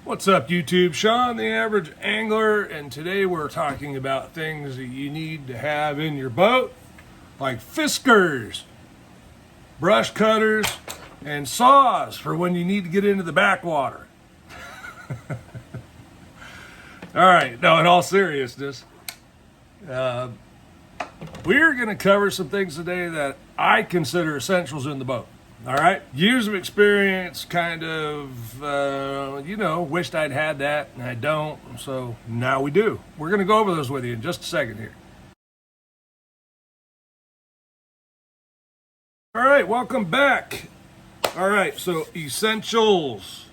What's up, YouTube? Sean, the Average Angler, and today we're talking about things that you need to have in your boat, like fiskers, brush cutters, and saws for when you need to get into the backwater. All right, no, in all seriousness, we're going to cover some things today that I consider essentials in the boat. All right, years of experience, kind of, wished I'd had that, and I don't, so now we do. We're going to go over those with you in just a second here. All right, welcome back. All right, so essentials.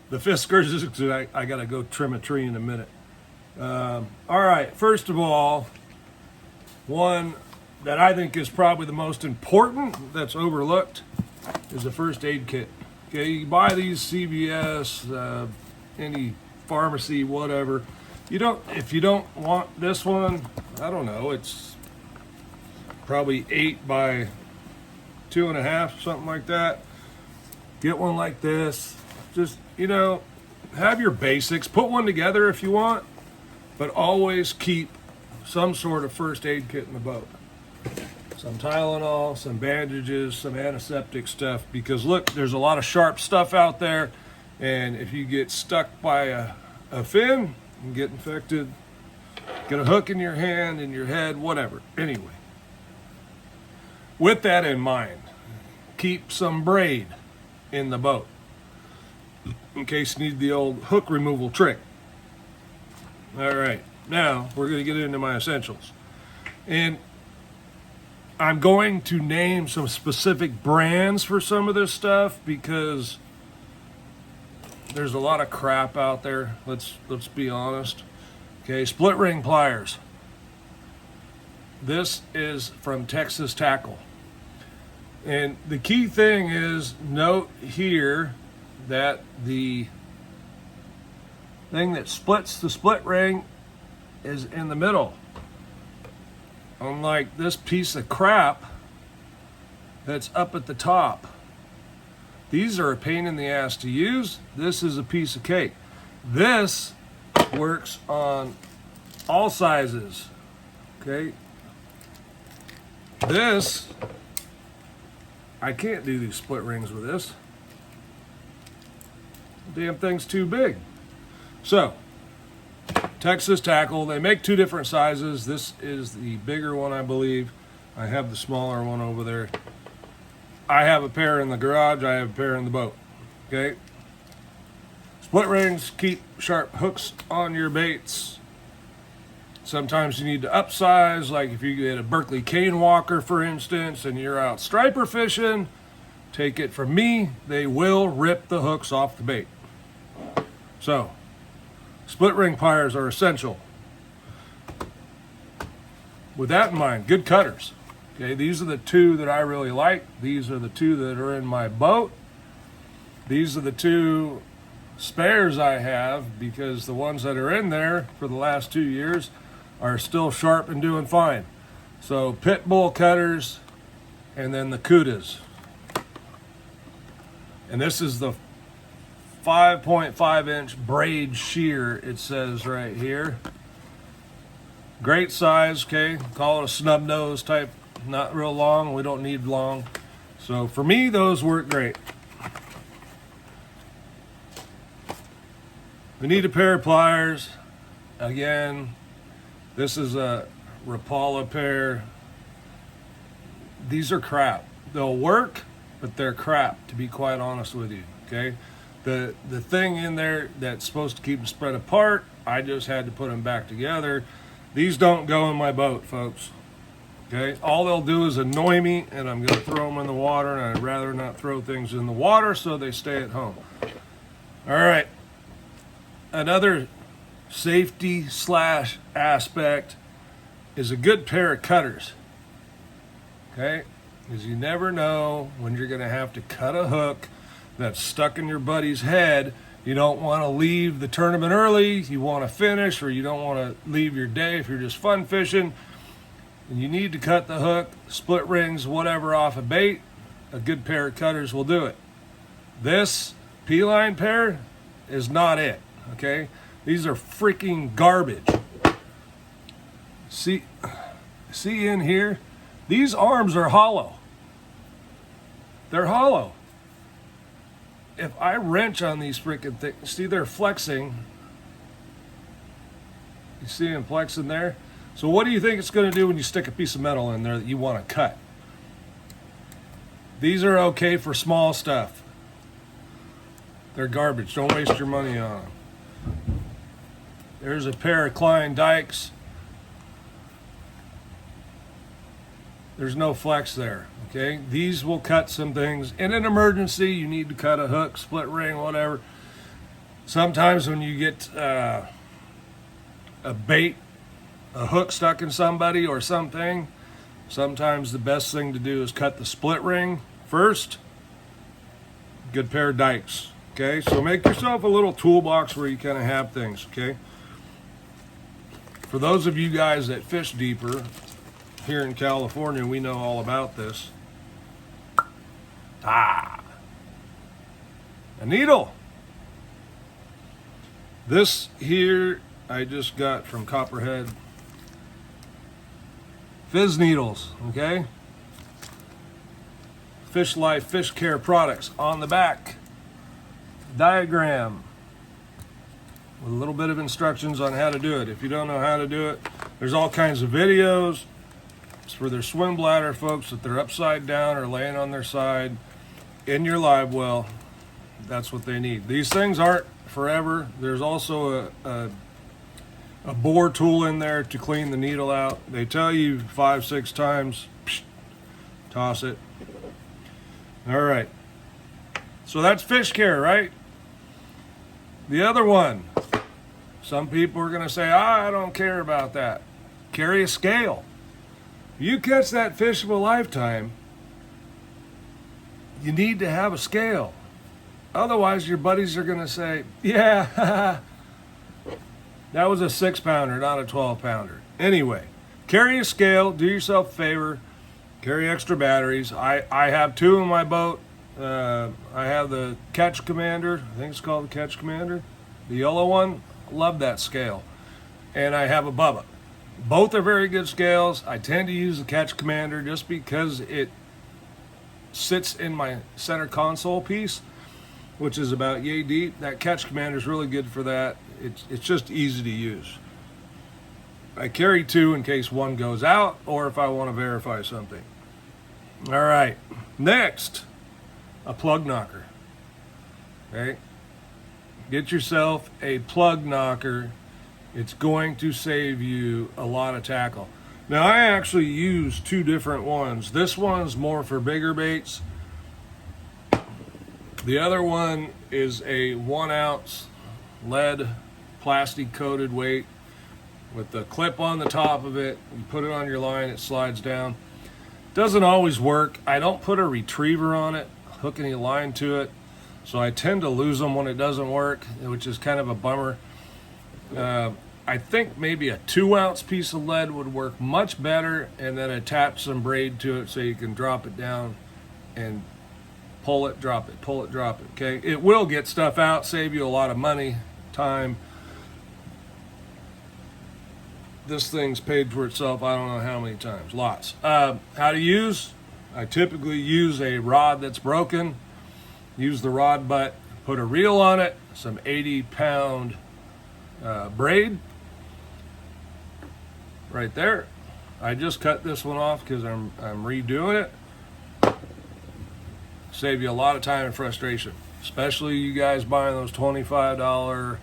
The fiskers, I got to go trim a tree in a minute. All right, first of all, one that I think is probably the most important that's overlooked is a first aid kit. Okay, you buy these CVS, any pharmacy, whatever. If you don't want this one, I don't know, it's probably 8 by 2.5, something like that. Get one like this. Just, have your basics. Put one together if you want, but always keep some sort of first aid kit in the boat. Some Tylenol, some bandages, some antiseptic stuff, because look, there's a lot of sharp stuff out there, and if you get stuck by a fin and get infected, get a hook in your hand, in your head, whatever. Anyway, with that in mind, keep some braid in the boat in case you need the old hook removal trick. All right, now we're going to get into my essentials. And I'm going to name some specific brands for some of this stuff because there's a lot of crap out there. Let's be honest. Okay, split ring pliers. This is from Texas Tackle. And the key thing is, note here that the thing that splits the split ring is in the middle. Unlike this piece of crap that's up at the top. These are a pain in the ass to use. This is a piece of cake. This works on all sizes. Okay. This, I can't do these split rings with this. Damn thing's too big. So, Texas Tackle, they make 2 different sizes. This is the bigger one, I believe. I have the smaller one over there. I have a pair in the garage. I have a pair in the boat. Okay? Split rings keep sharp hooks on your baits. Sometimes you need to upsize, like if you get a Berkeley cane walker, for instance, and you're out striper fishing, take it from me, they will rip the hooks off the bait. So, split ring pliers are essential. With that in mind, good cutters. Okay, these are the 2 that I really like. These are the 2 that are in my boat. These are the 2 spares I have because the ones that are in there for the last 2 years are still sharp and doing fine. So pit bull cutters and then the Kudas. And this is the 5.5 inch braid shear, it says right here. Great size, okay? Call it a snub nose type, not real long. We don't need long. So for me, those work great. We need a pair of pliers. Again, this is a Rapala pair. These are crap. They'll work, but they're crap, to be quite honest with you, okay? The thing in there that's supposed to keep them spread apart, I just had to put them back together. These don't go in my boat, folks. Okay? All they'll do is annoy me, and I'm going to throw them in the water, and I'd rather not throw things in the water so they stay at home. All right. Another safety / aspect is a good pair of cutters. Okay? Because you never know when you're going to have to cut a hook that's stuck in your buddy's head. You don't want to leave the tournament early, you want to finish, or you don't want to leave your day if you're just fun fishing, and you need to cut the hook, split rings, whatever off a bait. A good pair of cutters will do it. This P-line pair is not it, okay? These are freaking garbage. See in here? These arms are hollow. They're hollow. If I wrench on these freaking things, see they're flexing. You see them flexing there? So what do you think it's going to do when you stick a piece of metal in there that you want to cut? These are okay for small stuff. They're garbage. Don't waste your money on them. There's a pair of Klein dikes. There's no flex there, okay? These will cut some things. In an emergency, you need to cut a hook, split ring, whatever. Sometimes when you get a bait, a hook stuck in somebody or something, sometimes the best thing to do is cut the split ring first. Good pair of dikes, okay? So make yourself a little toolbox where you kind of have things, okay? For those of you guys that fish deeper, here in California, we know all about this. A needle. This here I just got from Copperhead. Fizz needles, okay? Fish Life Fish Care products on the back. Diagram with a little bit of instructions on how to do it. If you don't know how to do it, there's all kinds of videos. It's for their swim bladder folks that they're upside down or laying on their side in your live well. That's what they need. These things aren't forever. There's also a bore tool in there to clean the needle out. They tell you 5-6 times, toss it. All right. So that's fish care, right? The other one, some people are going to say, I don't care about that. Carry a scale. You catch that fish of a lifetime, you need to have a scale. Otherwise, your buddies are going to say, yeah, that was a 6-pounder, not a 12-pounder. Anyway, carry a scale, do yourself a favor, carry extra batteries. I have 2 in my boat. I have the Catch Commander, I think it's called the Catch Commander, the yellow one. Love that scale. And I have a Bubba. Both are very good scales. I tend to use the Catch Commander just because it sits in my center console piece, which is about yay deep. That Catch Commander is really good for that. It's just easy to use. I carry 2 in case one goes out or if I want to verify something. All right, next, a plug knocker. Okay, get yourself a plug knocker. It's going to save you a lot of tackle. Now, I actually use 2 different ones. This one's more for bigger baits. The other one is a 1-ounce lead plastic coated weight with the clip on the top of it. You put it on your line, it slides down. Doesn't always work. I don't put a retriever on it, hook any line to it, so I tend to lose them when it doesn't work, which is kind of a bummer. I think maybe a 2-ounce piece of lead would work much better, and then attach some braid to it so you can drop it down and pull it, drop it, pull it, drop it, okay? It will get stuff out, save you a lot of money, time. This thing's paid for itself, I don't know how many times, lots. How to use? I typically use a rod that's broken, use the rod butt, put a reel on it, some 80-pound braid, right there. I just cut this one off because I'm redoing it. Save you a lot of time and frustration, especially you guys buying those $25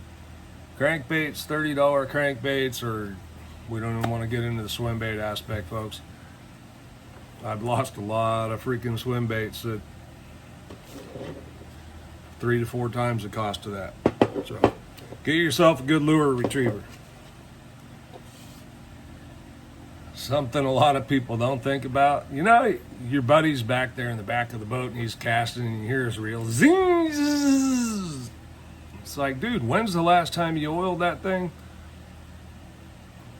crankbaits, $30 crankbaits, or we don't even want to get into the swim bait aspect, folks. I've lost a lot of freaking swim baits at 3 to 4 times the cost of that. So get yourself a good lure retriever. Something a lot of people don't think about. You know, your buddy's back there in the back of the boat and he's casting and you hear his reel zing, zzz. It's like, dude, when's the last time you oiled that thing?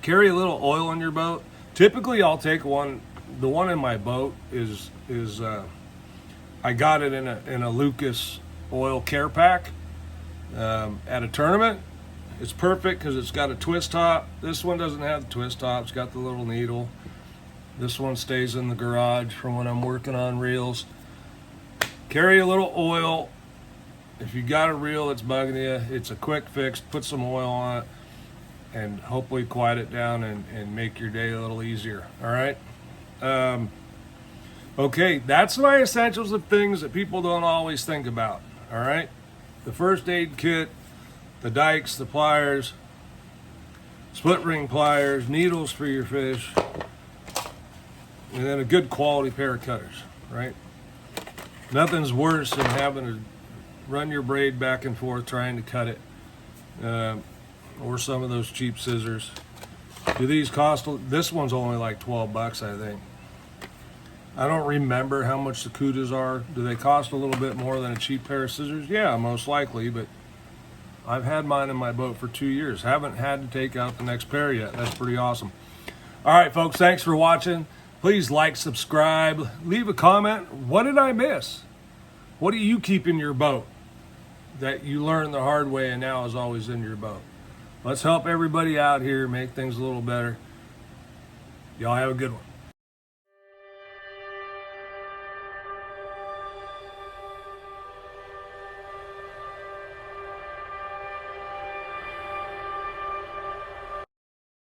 Carry a little oil in your boat. Typically I'll take one. The one in my boat is I got it in a Lucas oil care pack. At a tournament, it's perfect because it's got a twist top. This one doesn't have the twist top. It's got the little needle. This one stays in the garage for when I'm working on reels. Carry a little oil. If you got a reel that's bugging you, it's a quick fix. Put some oil on it and hopefully quiet it down and make your day a little easier. All right. Okay, that's my essentials of things that people don't always think about. All right. The first aid kit, the dikes, the pliers, split ring pliers, needles for your fish, and then a good quality pair of cutters, right? Nothing's worse than having to run your braid back and forth trying to cut it, or some of those cheap scissors. Do these cost? This one's only like 12 bucks, I think. I don't remember how much the Cudas are. Do they cost a little bit more than a cheap pair of scissors? Yeah, most likely, but I've had mine in my boat for 2 years. Haven't had to take out the next pair yet. That's pretty awesome. All right, folks, thanks for watching. Please like, subscribe, leave a comment. What did I miss? What do you keep in your boat that you learned the hard way and now is always in your boat? Let's help everybody out here, make things a little better. Y'all have a good one.